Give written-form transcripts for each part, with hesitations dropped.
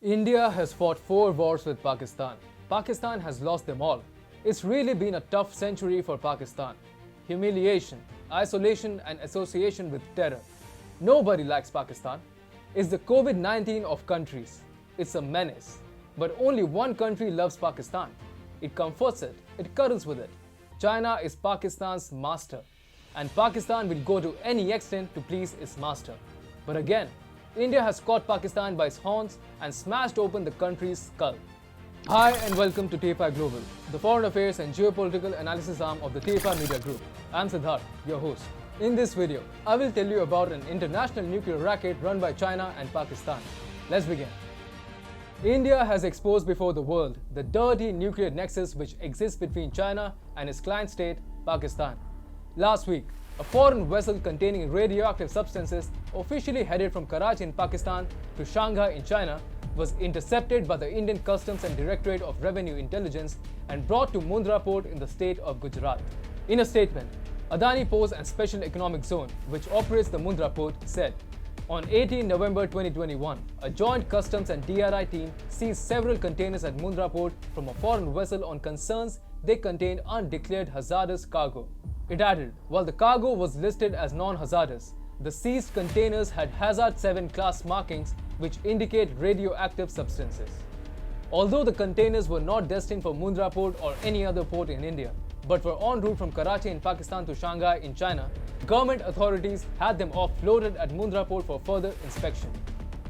India has fought 4 wars with Pakistan. Pakistan has lost them all. It's really been a tough century for Pakistan. Humiliation, isolation and association with terror. Nobody likes Pakistan. It's the COVID-19 of countries. It's a menace. But only one country loves Pakistan. It comforts it, it cuddles with it. China is Pakistan's master. And Pakistan will go to any extent to please its master. But again, India has caught Pakistan by its horns and smashed open the country's skull. Hi and welcome to TFI Global, the foreign affairs and geopolitical analysis arm of the TFI Media Group. I'm Siddharth, your host. In this video, I will tell you about an international nuclear racket run by China and Pakistan. Let's begin. India has exposed before the world the dirty nuclear nexus which exists between China and its client state, Pakistan. Last week, a foreign vessel containing radioactive substances officially headed from Karachi in Pakistan to Shanghai in China was intercepted by the Indian Customs and Directorate of Revenue Intelligence and brought to Mundra Port in the state of Gujarat. In a statement, Adani Ports and Special Economic Zone, which operates the Mundra Port, said, on 18 November 2021, a joint customs and DRI team seized several containers at Mundra Port from a foreign vessel on concerns they contained undeclared hazardous cargo. It added, while the cargo was listed as non-hazardous, the seized containers had Hazard 7 class markings which indicate radioactive substances. Although the containers were not destined for Mundra Port or any other port in India, but were en route from Karachi in Pakistan to Shanghai in China, government authorities had them offloaded at Mundra Port for further inspection.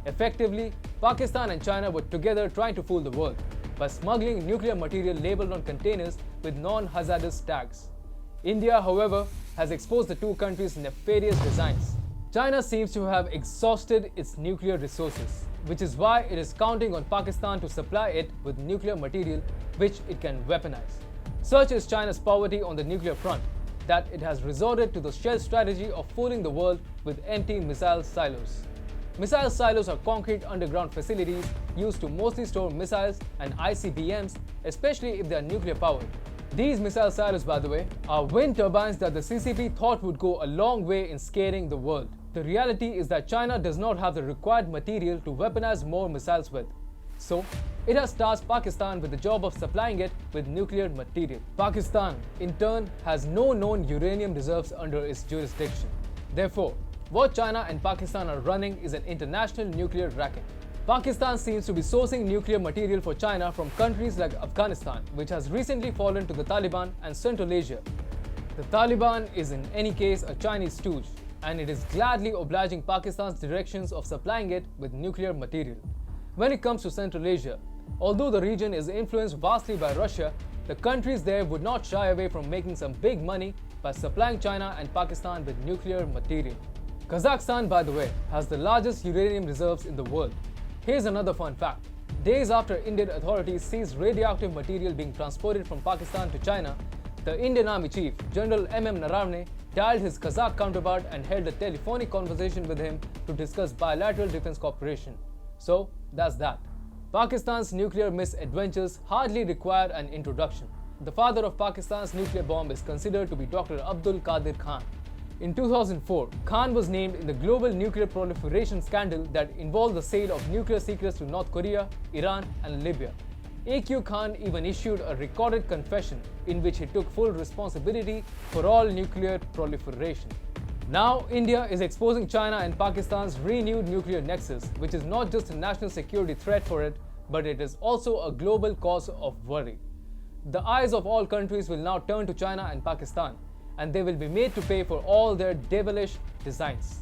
Effectively, Pakistan and China were together trying to fool the world by smuggling nuclear material labeled on containers with non-hazardous tags. India, however, has exposed the two countries' nefarious designs. China seems to have exhausted its nuclear resources, which is why it is counting on Pakistan to supply it with nuclear material which it can weaponize. Such is China's poverty on the nuclear front that it has resorted to the shell strategy of fooling the world with empty missile silos. Missile silos are concrete underground facilities used to mostly store missiles and ICBMs, especially if they are nuclear powered. These missile silos, by the way, are wind turbines that the CCP thought would go a long way in scaring the world. The reality is that China does not have the required material to weaponize more missiles with. So, it has tasked Pakistan with the job of supplying it with nuclear material. Pakistan, in turn, has no known uranium reserves under its jurisdiction. Therefore, what China and Pakistan are running is an international nuclear racket. Pakistan seems to be sourcing nuclear material for China from countries like Afghanistan, which has recently fallen to the Taliban, and Central Asia. The Taliban is in any case a Chinese stooge, and it is gladly obliging Pakistan's directions of supplying it with nuclear material. When it comes to Central Asia, although the region is influenced vastly by Russia, the countries there would not shy away from making some big money by supplying China and Pakistan with nuclear material. Kazakhstan, by the way, has the largest uranium reserves in the world. Here's another fun fact. Days after Indian authorities seized radioactive material being transported from Pakistan to China, the Indian Army Chief, General M.M. Naravne, dialed his Kazakh counterpart and held a telephonic conversation with him to discuss bilateral defense cooperation. So, that's that. Pakistan's nuclear misadventures hardly require an introduction. The father of Pakistan's nuclear bomb is considered to be Dr. Abdul Qadir Khan. In 2004, Khan was named in the global nuclear proliferation scandal that involved the sale of nuclear secrets to North Korea, Iran and Libya. AQ Khan even issued a recorded confession in which he took full responsibility for all nuclear proliferation. Now, India is exposing China and Pakistan's renewed nuclear nexus, which is not just a national security threat for it, but it is also a global cause of worry. The eyes of all countries will now turn to China and Pakistan, and they will be made to pay for all their devilish designs.